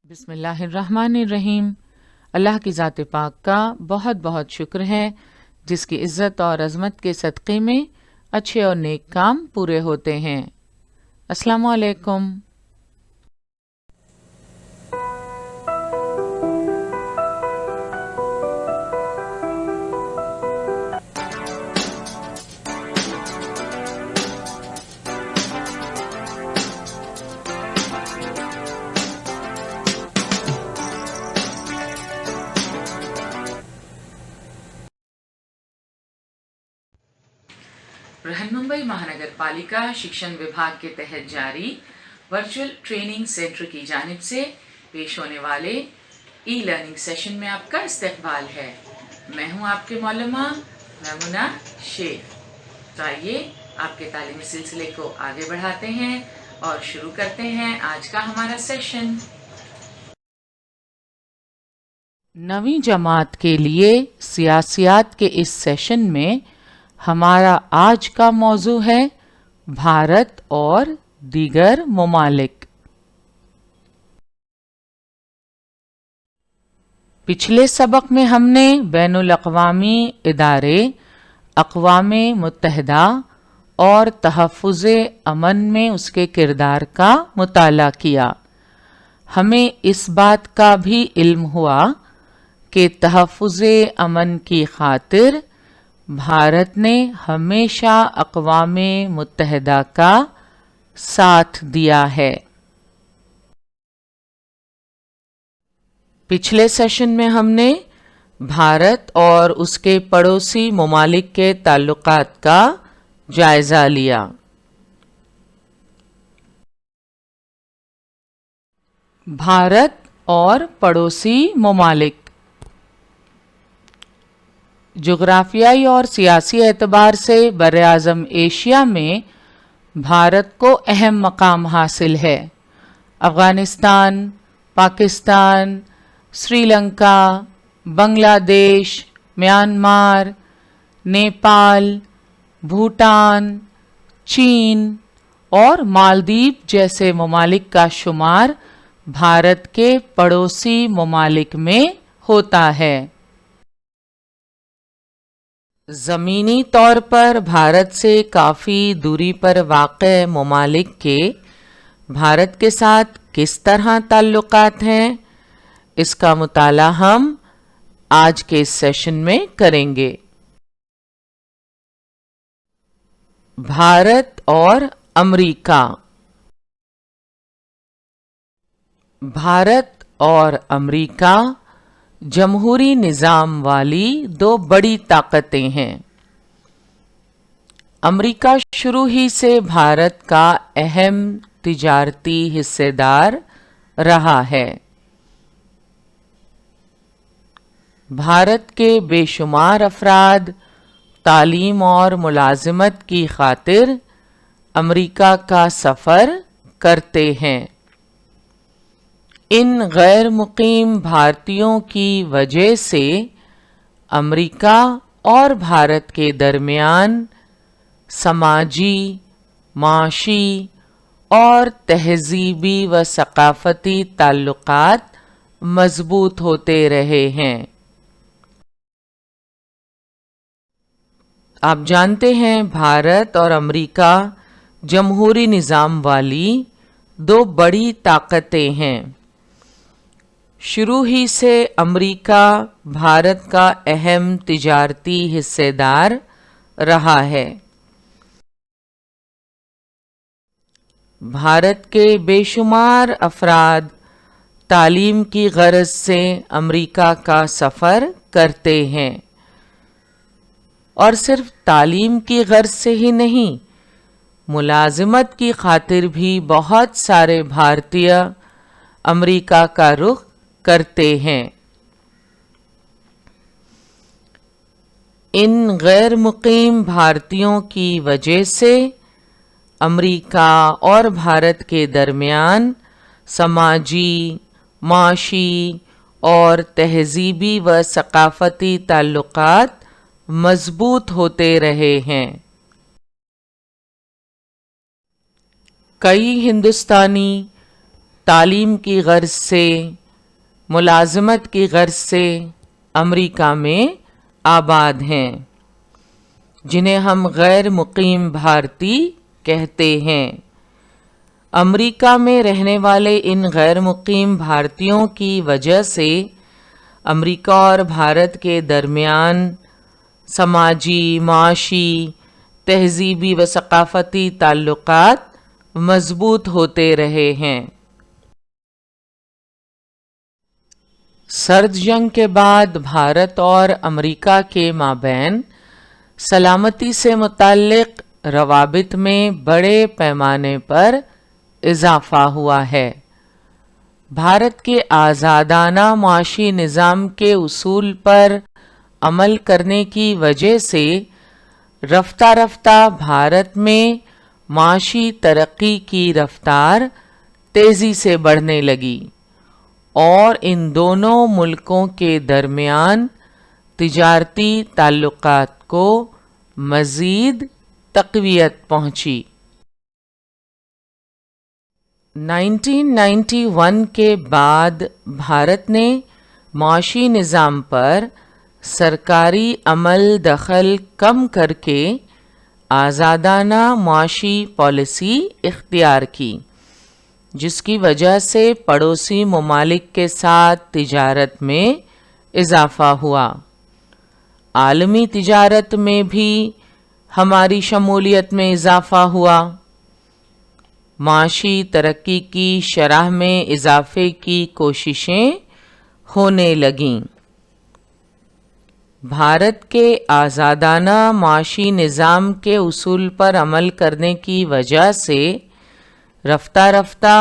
बिस्मिल्लाहिर्रहमानिर्रहीम। अल्लाह की ज़ात पाक का बहुत बहुत शुक्र है जिसकी इज़्ज़त और अज़मत के सदक़े में अच्छे और नेक काम पूरे होते हैं। अस्सलामु अलैकुम। बृहन्मुंबई महानगर पालिका शिक्षण विभाग के तहत जारी वर्चुअल ट्रेनिंग सेंटर की जानिब से पेश होने वाले ई लर्निंग सेशन में आपका इस्तकबाल है। मैं हूं आपके मौलमा मैमुना शेख। तो आइए आपके तालीमी सिलसिले को आगे बढ़ाते हैं और शुरू करते हैं आज का हमारा सेशन। नवीं जमात के लिए सियासियात के इस सेशन में हमारा आज का मौजू है भारत और दीगर ममालिक। पिछले सबक में हमने बैनुल अक़वामी इदारे अक़वामे मुत्तहिदा और तहफ़्फ़ुज़े अमन में उसके किरदार का मुताला किया। हमें इस बात का भी इल्म हुआ कि तहफ़्फ़ुज़े अमन की खातिर भारत ने हमेशा अक़वामे मुत्तहिदा का साथ दिया है। पिछले सेशन में हमने भारत और उसके पड़ोसी ममालिक के ताल्लुकात का जायज़ा लिया। भारत और पड़ोसी ममालिक जोग्राफियाई और सियासी एतबार से बर-ए-आज़म एशिया में भारत को अहम मकाम हासिल है। अफ़ग़ानिस्तान, पाकिस्तान, श्रीलंका, बांग्लादेश, म्यांमार, नेपाल, भूटान, चीन और मालदीव जैसे ममालिक का शुमार भारत के पड़ोसी ममालिक में होता है। ज़मीनी तौर पर भारत से काफ़ी दूरी पर वाक़े ममालिक के भारत के साथ किस तरह ताल्लुकात हैं, इसका मुताला हम आज के इस सेशन में करेंगे। भारत और अमरीका। भारत और अमरीका जमहूरी निज़ाम वाली दो बड़ी ताकतें हैं। अमरीका शुरू ही से भारत का अहम तिजारती हिस्सेदार रहा है। भारत के बेशुमार अफराद तालीम और मुलाजिमत की खातिर अमरीका का सफ़र करते हैं। इन गैर मुकीम भारतीयों की वजह से अमरीका और भारत के दरमियान समाजी, माशी और तहज़ीबी व सक़ाफ़ती ताल्लुकात मज़बूत होते रहे हैं। आप जानते हैं भारत और अमरीका जमहूरी निज़ाम वाली दो बड़ी ताकतें हैं। शुरू ही से अमरीका भारत का अहम तिजारती हिस्सेदार रहा है। भारत के बेशुमार अफराद तालीम की गरज से अमरीका का सफ़र करते हैं और सिर्फ तालीम की गर्ज से ही नहीं, मुलाजिमत की खातिर भी बहुत सारे भारतीय अमरीका का रुख करते हैं। इन गैर मुकीम भारतीयों की वजह से अमरीका और भारत के दरमियान समाजी, माशी और तहज़ीबी व सक़ाफ़ती ताल्लुकात मज़बूत होते रहे हैं। कई हिंदुस्तानी تعلیم کی غرض سے، ملازمت کی غرض سے امریکہ میں آباد ہیں، جنہیں ہم غیر مقیم بھارتی کہتے ہیں۔ امریکہ میں رہنے والے ان غیر مقیم بھارتیوں کی وجہ سے امریکہ اور بھارت کے درمیان سماجی، معاشی، تہذیبی و ثقافتی تعلقات مضبوط ہوتے رہے ہیں۔ سرد جنگ کے بعد بھارت اور امریکہ کے مابین سلامتی سے متعلق روابط میں بڑے پیمانے پر اضافہ ہوا ہے۔ بھارت کے آزادانہ معاشی نظام کے اصول پر عمل کرنے کی وجہ سے رفتہ رفتہ بھارت میں معاشی ترقی کی رفتار تیزی سے بڑھنے لگی اور ان دونوں ملکوں کے درمیان تجارتی تعلقات کو مزید تقویت پہنچی۔ 1991 کے بعد بھارت نے معاشی نظام پر سرکاری عمل دخل کم کر کے آزادانہ معاشی پالیسی اختیار کی، جس کی وجہ سے پڑوسی ممالک کے ساتھ تجارت میں اضافہ ہوا۔ عالمی تجارت میں بھی ہماری شمولیت میں اضافہ ہوا۔ معاشی ترقی کی شرح میں اضافے کی کوششیں ہونے لگیں۔ بھارت کے آزادانہ معاشی نظام کے اصول پر عمل کرنے کی وجہ سے رفتہ رفتہ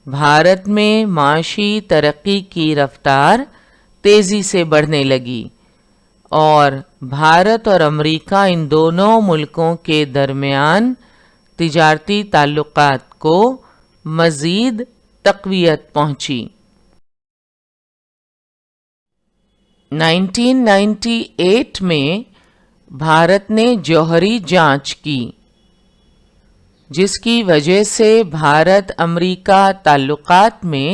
بھارت میں معاشی ترقی کی رفتار تیزی سے بڑھنے لگی اور بھارت اور امریکہ ان دونوں ملکوں کے درمیان تجارتی تعلقات کو مزید تقویت پہنچی۔ 1998 میں بھارت نے جوہری جانچ کی، جس کی وجہ سے بھارت امریکہ تعلقات میں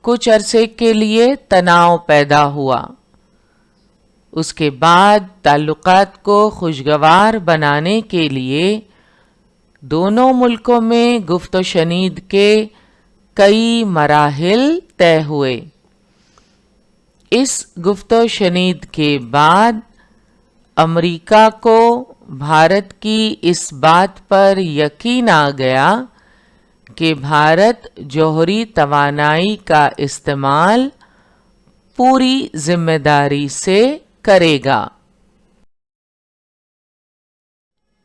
کچھ عرصے کے لیے تناؤ پیدا ہوا۔ اس کے بعد تعلقات کو خوشگوار بنانے کے لیے دونوں ملکوں میں گفت و شنید کے کئی مراحل طے ہوئے۔ اس گفت و شنید کے بعد امریکہ کو بھارت کی اس بات پر یقین آ گیا کہ بھارت جوہری توانائی کا استعمال پوری ذمہ داری سے کرے گا۔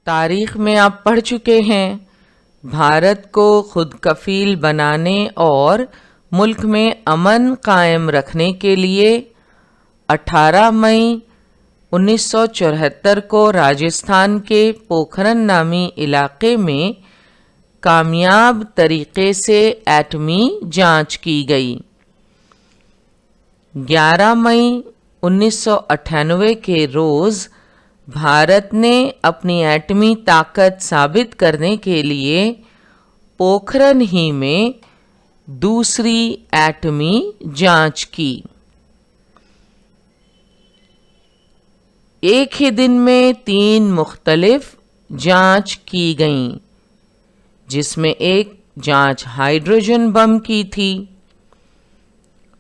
تاریخ میں آپ پڑھ چکے ہیں، بھارت کو خود کفیل بنانے اور ملک میں امن قائم رکھنے کے لیے 18 مئی 1974 کو راجستھان کے پوکھرن نامی علاقے میں کامیاب طریقے سے ایٹمی جانچ کی گئی۔ 11 مئی 1998 کے روز بھارت نے اپنی ایٹمی طاقت ثابت کرنے کے لیے پوکھرن ہی میں دوسری ایٹمی جانچ کی۔ ایک ہی دن میں 3 مختلف جانچ کی گئیں، جس میں ایک جانچ ہائیڈروجن بم کی تھی۔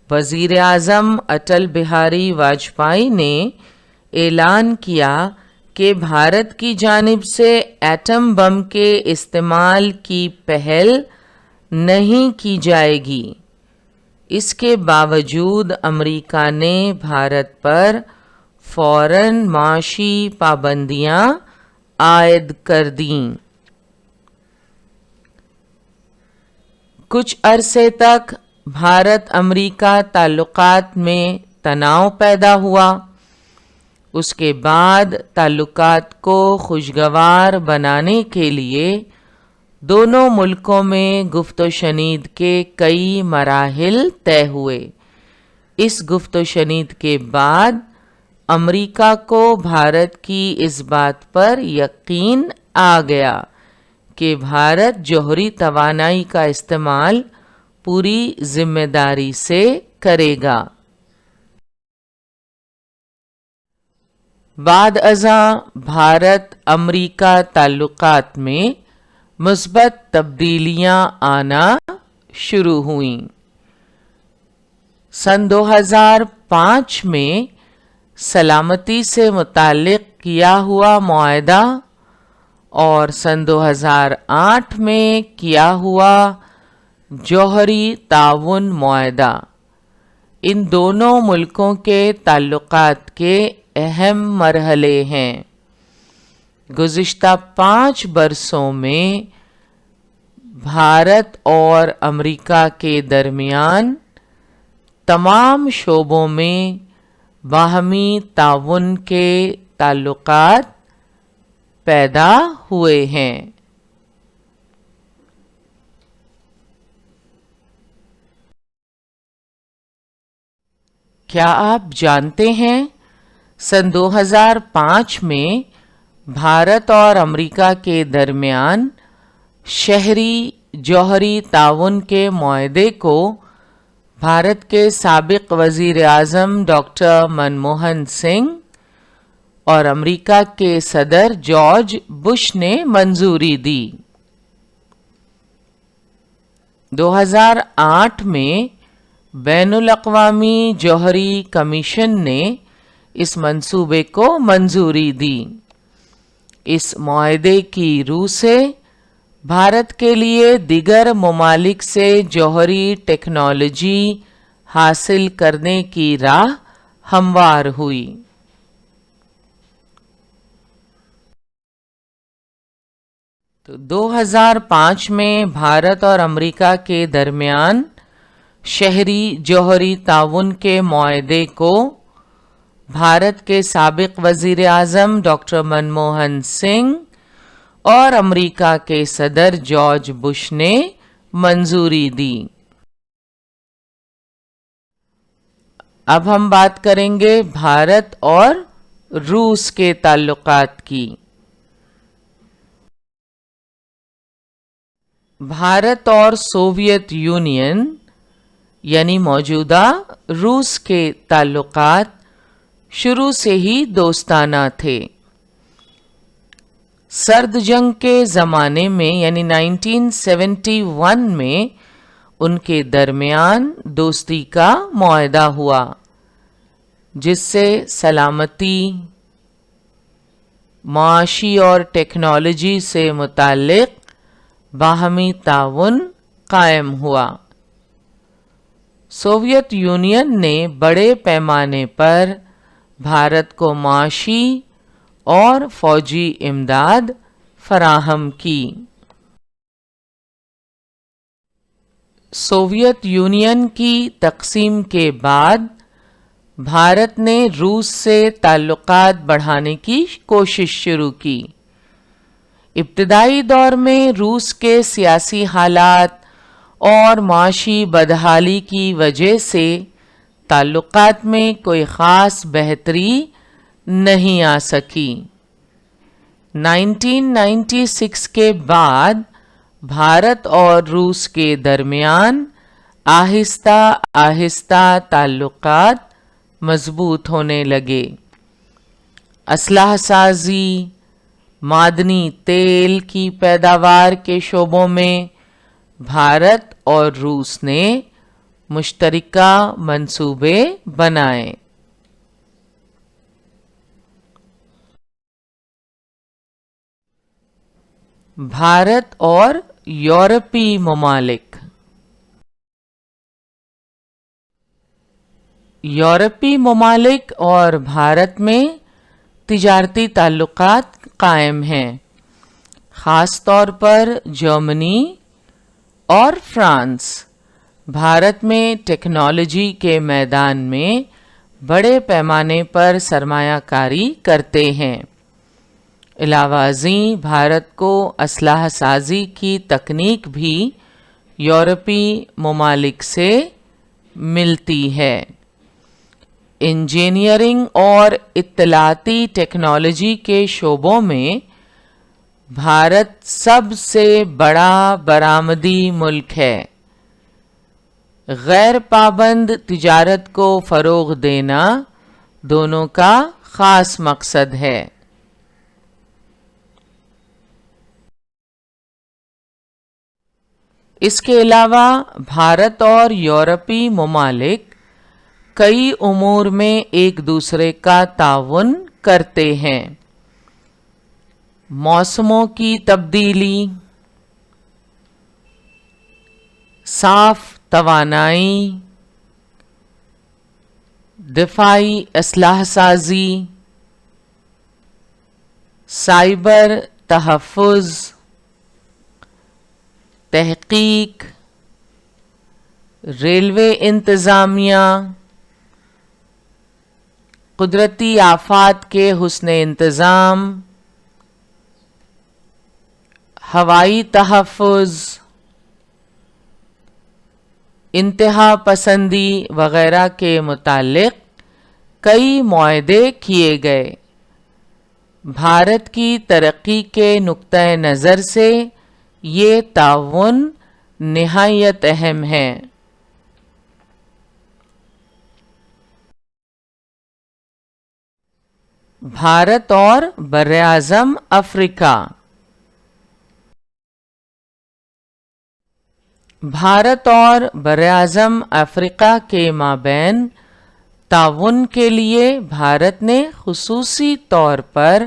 وزیر اعظم اٹل بہاری واجپئی نے اعلان کیا کہ بھارت کی جانب سے ایٹم بم کے استعمال کی پہل نہیں کی جائے گی۔ اس کے باوجود امریکہ نے بھارت پر فوراً معاشی پابندیاں عائد کر دیں۔ کچھ عرصے تک بھارت امریکہ تعلقات میں تناؤ پیدا ہوا۔ اس کے بعد تعلقات کو خوشگوار بنانے کے لیے دونوں ملکوں میں گفت و شنید کے کئی مراحل طے ہوئے۔ اس گفت و شنید کے بعد امریکہ کو بھارت کی اس بات پر یقین آ گیا کہ بھارت جوہری توانائی کا استعمال पूरी जिम्मेदारी से करेगा। बाद अज़ा भारत अमरीका ताल्लुकात में मुस्बत तब्दीलियां आना शुरू हुईं। सन 2005 में सलामती से मुताल्लिक़ किया हुआ मुआहदा और सन 2008 में किया हुआ जौहरी ताउन मुआहदा इन दोनों मुल्कों के ताल्लुकात के अहम मरहले हैं। गुज़िश्ता 5 बरसों में भारत और अमेरिका के दरमियान तमाम शोबों में बाहमी ताउन के ताल्लुकात पैदा हुए हैं। क्या आप जानते हैं सन 2005 में भारत और अमेरिका के दरमियान शहरी जौहरी ताउन के मुआहदे को भारत के साबिक वज़ीर आज़म डॉक्टर मनमोहन सिंह और अमेरिका के सदर जॉर्ज बुश ने मंजूरी दी। 2008 में बैनुल अक़वामी जौहरी कमीशन ने इस मंसूबे को मंजूरी दी। इस मुआहदे की रूह से भारत के लिए दिगर ममालिक से जौहरी टेक्नोलॉजी हासिल करने की राह हमवार हुई। तो 2005 में भारत और अमेरिका के दरमियान शहरी जौहरी ताउन के मुआहदे को भारत के साबिक वज़ीर आज़म डॉक्टर मनमोहन सिंह और अमेरिका के सदर जॉर्ज बुश ने मंजूरी दी। अब हम बात करेंगे भारत और रूस के ताल्लुकात की। भारत और सोवियत यूनियन यानी मौजूदा रूस के ताल्लुकात शुरू से ही दोस्ताना थे। सर्द जंग के ज़माने में यानी 1971 में उनके दरमियान दोस्ती का मुआहदा हुआ, जिससे सलामती, माशी और टेक्नोलॉजी से मुताल्लिक़ बाहमी ताउन कायम हुआ। सोवियत यूनियन ने बड़े पैमाने पर भारत को माशी और फौजी इमदाद फराहम की। सोवियत यूनियन की तक़सीम के बाद भारत ने रूस से ताल्लुकात बढ़ाने की कोशिश शुरू की। इब्तदाई दौर में रूस के सियासी हालात और माशी बदहाली की वजह से ताल्लुकात में कोई ख़ास बेहतरी नहीं आ सकी। 1996 के बाद भारत और रूस के दरमियान आहिस्ता आहिस्ता ताल्लुकात मजबूत होने लगे। असलहा साजी, मादनी तेल की पैदावार के शोबों में भारत और रूस ने मुश्तरका मंसूबे बनाए। भारत और यूरोपीय ममालिक। यूरोपीय ममालिक और भारत में तिजारती ताल्लुकात कायम हैं, ख़ास तौर पर जर्मनी और फ्रांस भारत में टेक्नोलॉजी के मैदान में बड़े पैमाने पर सरमायाकारी करते हैं। इलावाज़ी भारत को असलहा साजी की तकनीक भी यूरोपीय ममालिक से मिलती है। इंजीनियरिंग और इत्तलाती टेक्नोलॉजी के शोबों में भारत सबसे बड़ा बरामदी मुल्क है। غیر پابند تجارت کو فروغ دینا دونوں کا خاص مقصد ہے۔ اس کے علاوہ بھارت اور یورپی ممالک کئی امور میں ایک دوسرے کا تعاون کرتے ہیں۔ موسموں کی تبدیلی، صاف توانائی، دفاعی اسلحہ سازی، سائبر تحفظ، تحقیق، ریلوے انتظامیہ، قدرتی آفات کے حسن انتظام، ہوائی تحفظ، انتہا پسندی وغیرہ کے متعلق کئی معاہدے کیے گئے۔ بھارت کی ترقی کے نقطۂ نظر سے یہ تعاون نہایت اہم ہے۔ بھارت اور براعظم افریقہ۔ بھارت اور براعظم افریقہ کے مابین تعاون کے لیے بھارت نے خصوصی طور پر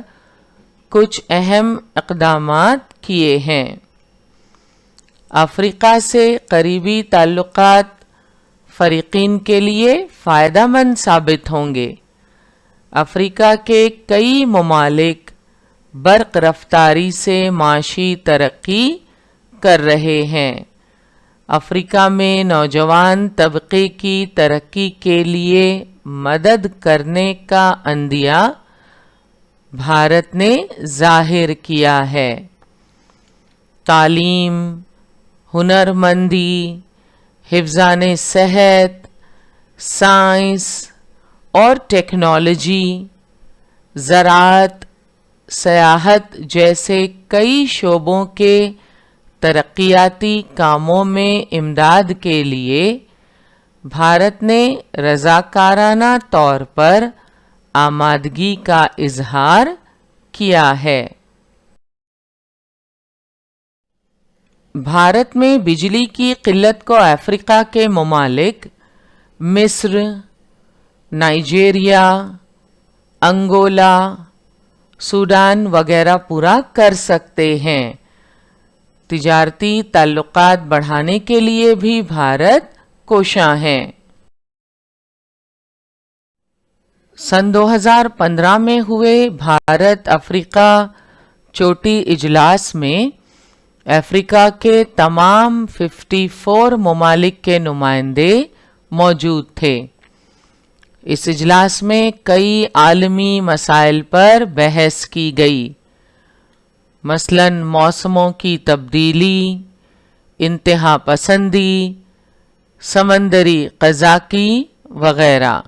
کچھ اہم اقدامات کیے ہیں۔ افریقہ سے قریبی تعلقات فریقین کے لیے فائدہ مند ثابت ہوں گے۔ افریقہ کے کئی ممالک برق رفتاری سے معاشی ترقی کر رہے ہیں۔ افریقہ میں نوجوان طبقے کی ترقی کے لیے مدد کرنے کا عندیہ بھارت نے ظاہر کیا ہے۔ تعلیم، ہنرمندی، حفظان صحت، سائنس اور ٹیکنالوجی، زراعت، سیاحت جیسے کئی شعبوں کے ترقیاتی کاموں میں امداد کے لیے بھارت نے رضاکارانہ طور پر آمادگی کا اظہار کیا ہے۔ بھارت میں بجلی کی قلت کو افریقہ کے ممالک مصر، نائجیریا، انگولا، سوڈان وغیرہ پورا کر سکتے ہیں۔ تجارتی تعلقات بڑھانے کے لیے بھی بھارت کوشاں ہے۔ سن 2015 میں ہوئے بھارت افریقہ چوٹی اجلاس میں افریقہ کے تمام 54 ممالک کے نمائندے موجود تھے۔ اس اجلاس میں کئی عالمی مسائل پر بحث کی گئی، مثلاً موسموں کی تبدیلی، انتہا پسندی، سمندری قزاقی وغیرہ۔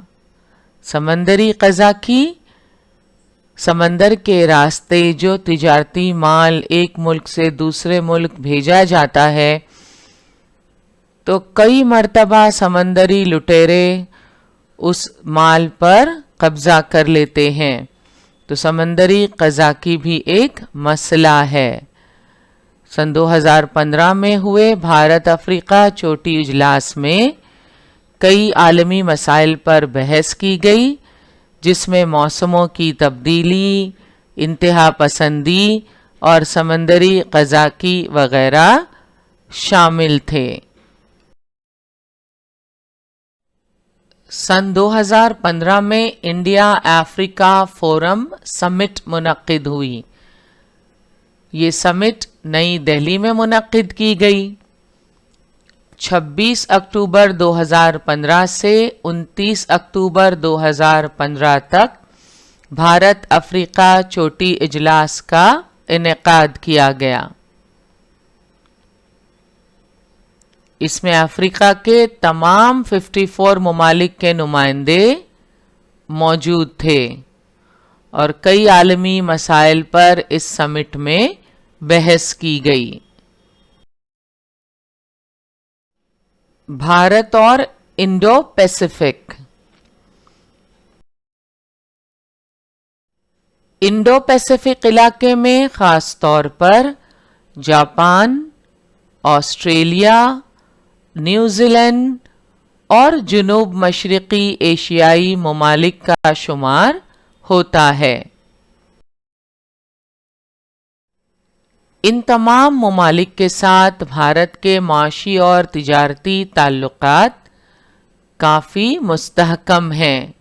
سمندری قزاقی سمندر کے راستے جو تجارتی مال ایک ملک سے دوسرے ملک بھیجا جاتا ہے تو کئی مرتبہ سمندری لٹیرے اس مال پر قبضہ کر لیتے ہیں، تو سمندری قزاقی بھی ایک مسئلہ ہے۔ سن 2015 میں ہوئے بھارت افریقہ چوٹی اجلاس میں کئی عالمی مسائل پر بحث کی گئی، جس میں موسموں کی تبدیلی، انتہا پسندی اور سمندری قزاقی وغیرہ شامل تھے۔ سن 2015 میں انڈیا افریقہ فورم سمٹ منعقد ہوئی۔ یہ سمٹ نئی دہلی میں منعقد کی گئی۔ 26 اکتوبر 2015 سے 29 اکتوبر 2015 تک بھارت افریقہ چوٹی اجلاس کا انعقاد کیا گیا۔ اس میں افریقہ کے تمام 54 ممالک کے نمائندے موجود تھے اور کئی عالمی مسائل پر اس سمٹ میں بحث کی گئی۔ भारत और इंडो पैसिफिक। इंडो पैसिफिक इलाके में ख़ास तौर पर जापान, ऑस्ट्रेलिया, न्यूजीलैंड और जुनूब मशरक़ी एशियाई ममालिक का शुमार होता है। इन तमाम ममालिक के साथ भारत के माशी और तिजारती ताल्लुकात काफ़ी मुस्तहकम हैं।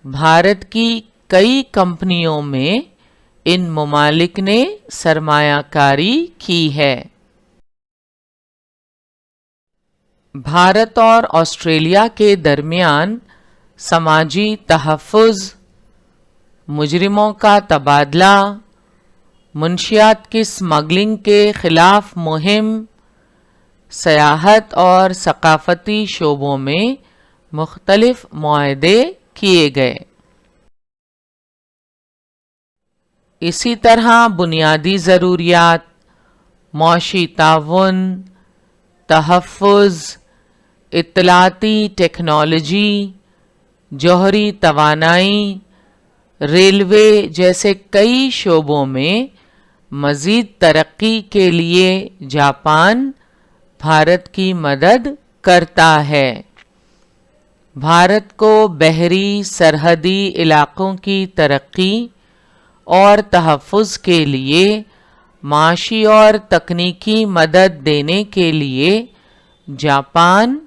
भारत की कई कंपनियों में इन ममालिक ने सरमायाकारी की है। भारत और ऑस्ट्रेलिया के दरमियान समाजी तहफ़्फ़ुज़, मुजरिमों का तबादला, मुनशियात की स्मगलिंग के ख़िलाफ़ मुहिम, सयाहत और सकाफ़ती शोबों में मुख्तलिफ मुआहदे किए गए। इसी तरह बुनियादी ज़रूरियात, मौशी ताउन, तहफ़्फ़ुज़, इत्तलाती टेक्नोलॉजी, जौहरी तवानाई, रेलवे जैसे कई शोबों में मज़ीद तरक्की के लिए जापान भारत की मदद करता है। भारत को बहरी सरहदी इलाक़ों की तरक्की और तहफ़्फ़ुज़ के लिए माशी और तकनीकी मदद देने के लिए जापान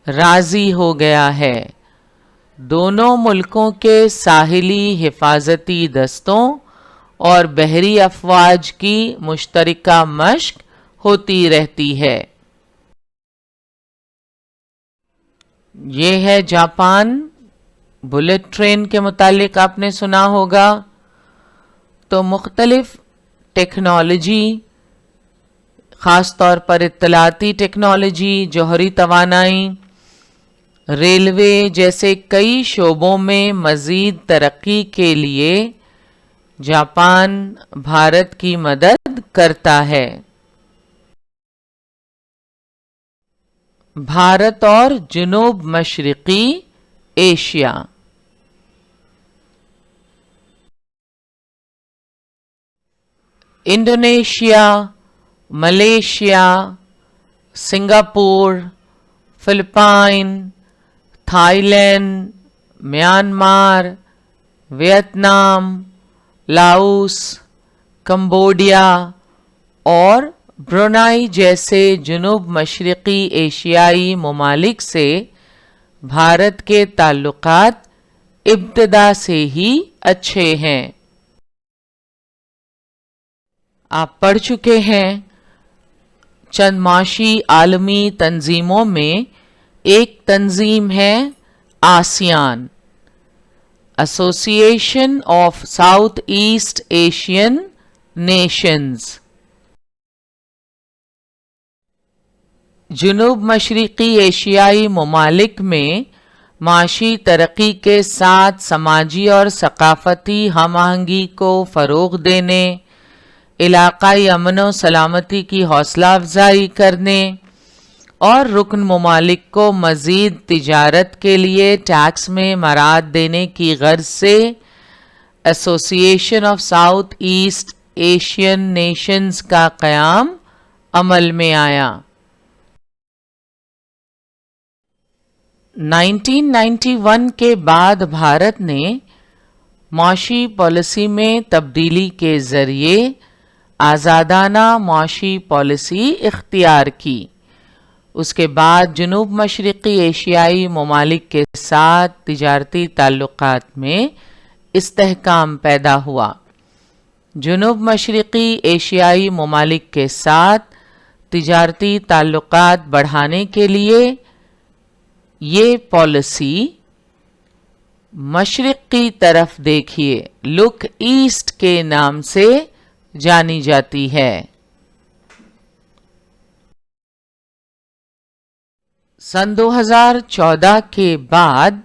राज़ी हो गया है। दोनों मुल्कों के साहिली हिफाजती दस्तों और बहरी अफवाज की मुश्तरका मश्क होती रहती है। ये है जापान। बुलेट ट्रेन के मुतालिक आपने सुना होगा। तो मुख्तलिफ टेक्नोलॉजी, ख़ास तौर पर इत्तलाती टेक्नोलॉजी, जौहरी तवानाई, रेलवे जैसे कई शोबों में मज़ीद तरक्की के लिए जापान भारत की मदद करता है। भारत और जुनूब मशरक़ी Asia. Indonesia, Malaysia, Singapore, Philippine, Thailand, Myanmar, Vietnam, Laos, Cambodia और ब्रुनाई जैसे जुनूब मशरक़ी एशियाई ममालिक से भारत के ताल्लुकात इब्तिदा से ही अच्छे हैं। आप पढ़ चुके हैं चंद माशी आलमी तंजीमों में एक तंजीम है ASEAN, association of south east Asian nations. जुनूब मशरक़ी एशियाई ममालिक में माशी तरक्की के साथ समाजी और सकाफ़ती हम आहंगी को फ़रोग़ देने, इलाक़ाई अमन व सलामती की हौसला अफजाई करने और रुकन ममालिक को मज़ीद तिजारत के लिए टैक्स में मराद देने की गर्ज से association of south east Asian Nations का क़याम अमल में आया। 1991 के बाद भारत ने माशी पॉलिसी में तब्दीली के ज़रिए आज़ादाना माशी पॉलिसी इख्तियार की। उसके बाद जुनूब मशरक़ी एशियाई ममालिक के साथ तिजारती ताल्लुकात में इस्तेहकाम पैदा हुआ। जुनूब मशरक़ी एशियाई ममालिक के साथ तिजारती ताल्लुकात बढ़ाने के लिए ये पॉलिसी मशरिक़ की तरफ देखिए, लुक ईस्ट के नाम से जानी जाती है। सन 2014 के बाद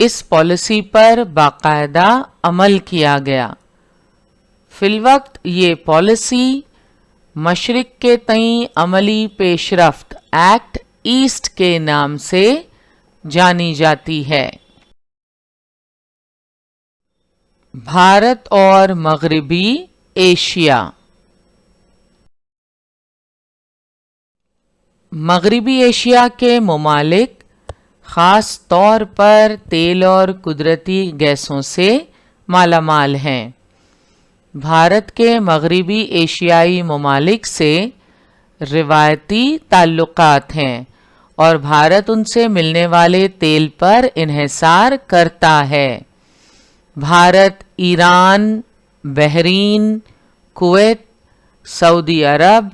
इस पॉलिसी पर बाकायदा अमल किया गया। फिलवक्त ये पॉलिसी मशरिक़ के तईं अमली पेशरफ्त एक्ट ईस्ट के नाम से जानी जाती है। भारत और मगरबी एशिया। मगरबी एशिया के ममालिक ख़ास तौर पर तेल और कुदरती गैसों से मालामाल हैं। भारत के मगरबी एशियाई ममालिक से रिवायती ताल्लुकात हैं और भारत उनसे मिलने वाले तेल पर इन्हिसार करता है। Bharat Iran, Bahrain, Kuwait, Saudi Arab,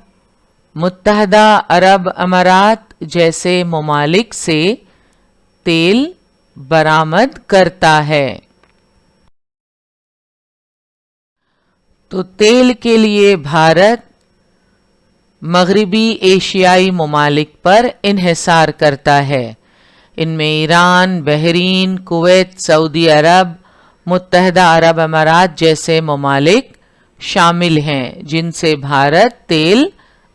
मुत्तहदा अरब अमारात जैसे ममालिक से तेल बरामद करता है। तो तेल के लिए भारत मगरबी एशियाई ममालिक पर इन्हिसार करता है। इनमें Iran, Bahrain, Kuwait, Saudi Arab, मुत्तहदा अरब अमारात जैसे ममालिक शामिल हैं जिनसे भारत तेल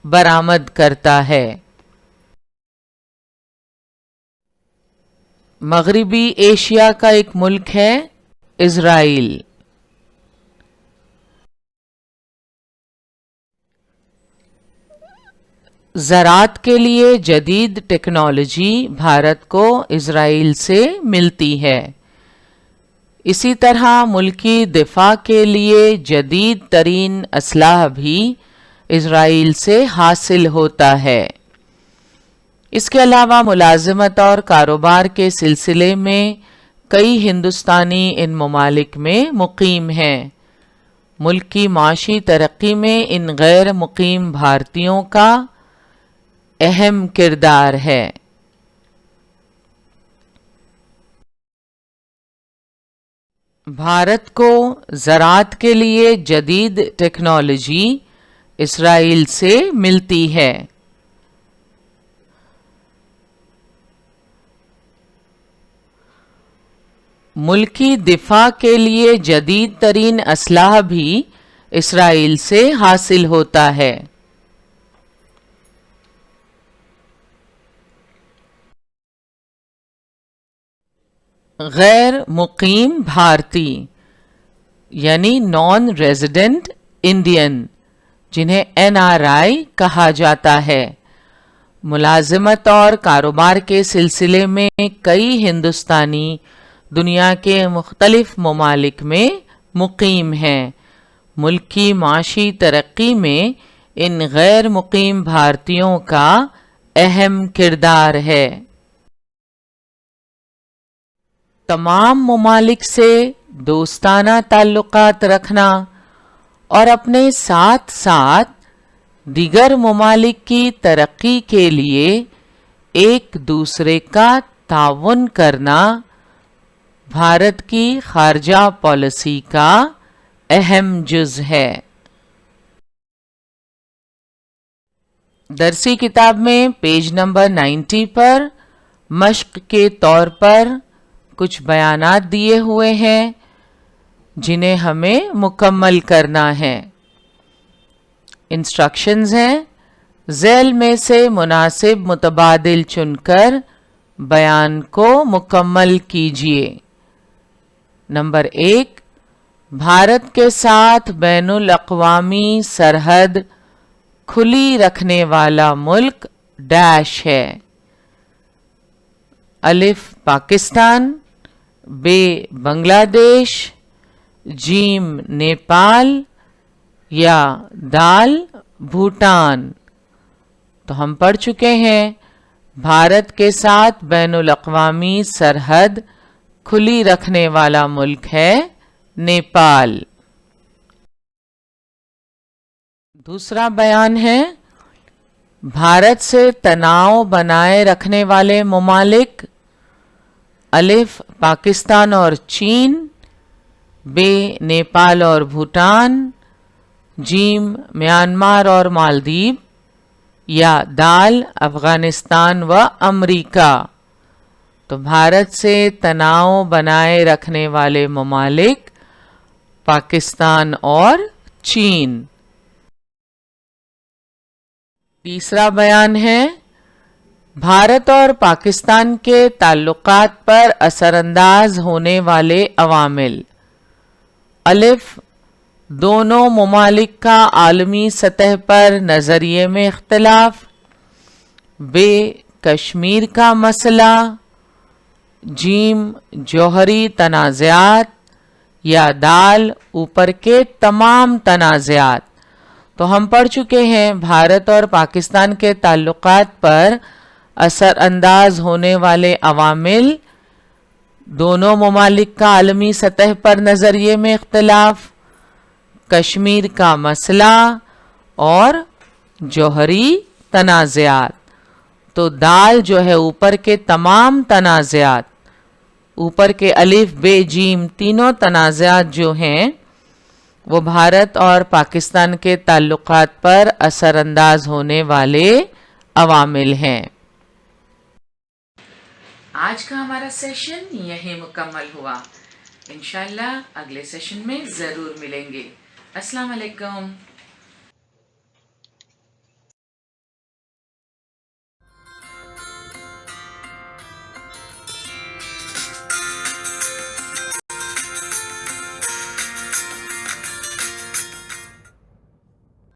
बरामद करता है। मगरबी एशिया का एक मुल्क है इज़राइल। ज़राअत के लिए जदीद टेक्नोलॉजी भारत को इज़राइल से मिलती है। इसी तरह मुल्की दिफा के लिए जदीद तरीन असलाह भी इज़राइल से हासिल होता है। इसके अलावा मुलाजमत और कारोबार के सिलसिले में कई हिंदुस्तानी इन ममालिक में मुकीम हैं। मुल्क की माशी तरक्की में इन गैर मुकीम भारतीयों का अहम किरदार है। भारत को ज़राअत के लिए जदीद टेक्नोलॉजी इस्राइल से मिलती है। मुल्की दिफा के लिए जदीद तरीन असलाह भी इस्राइल से हासिल होता है। गैर मुकीम भारतीय यानी नॉन रेजिडेंट इंडियन जिन्हें NRI कहा जाता है, मुलाजिमत और कारोबार के सिलसिले में कई हिंदुस्तानी दुनिया के मुख्तलिफ ममालिक में मुकीम हैं। मुल्क की माशी तरक्की में इन गैर मुकीम भारतीयों का अहम किरदार है। तमाम ममालिक से दोस्ताना ताल्लुकात रखना और अपने साथ साथ दीगर ममालिक की तरक्की के लिए एक दूसरे का ताउन करना भारत की खारजा पॉलिसी का अहम जुज़ है। दरसी किताब में पेज नंबर 90 पर मश्क के तौर पर कुछ बयानात दिए हुए हैं जिन्हें हमें मुकम्मल करना है। इंस्ट्रक्शंस हैं, ज़ैल में से मुनासिब मुतबादिल चुनकर बयान को मुकम्मल कीजिए। नंबर 1, भारत के साथ बैनुल अक़वामी सरहद खुली रखने वाला मुल्क डैश है। अलिफ पाकिस्तान, बे बांग्लादेश, जीम नेपाल या दाल भूटान। तो हम पढ़ चुके हैं, भारत के साथ बैनुल अक़वामी सरहद खुली रखने वाला मुल्क है नेपाल। दूसरा बयान है, भारत से तनाव बनाए रखने वाले ममालिक अलिफ पाकिस्तान और चीन, बे नेपाल और भूटान, जीम म्यांमार और मालदीव या दाल अफगानिस्तान व अमरीका। तो भारत से तनाव बनाए रखने वाले ममालिक पाकिस्तान और चीन। तीसरा बयान है, بھارت اور پاکستان کے تعلقات پر اثر انداز ہونے والے عوامل. الف، دونوں ممالک کا عالمی سطح پر نظریے میں اختلاف. ب، کشمیر کا مسئلہ. جیم، جوہری تنازعات. یا دال، اوپر کے تمام تنازعات. تو ہم پڑھ چکے ہیں بھارت اور پاکستان کے تعلقات پر اثر انداز ہونے والے عوامل. دونوں ممالک کا عالمی سطح پر نظریے میں اختلاف، کشمیر کا مسئلہ اور جوہری تنازعات. تو دال جو ہے اوپر کے تمام تنازعات، اوپر کے الف ب جیم تینوں تنازعات جو ہیں وہ بھارت اور پاکستان کے تعلقات پر اثر انداز ہونے والے عوامل ہیں. آج کا ہمارا سیشن یہیں مکمل ہوا. انشاءاللہ اگلے سیشن میں ضرور ملیں گے. السلام علیکم.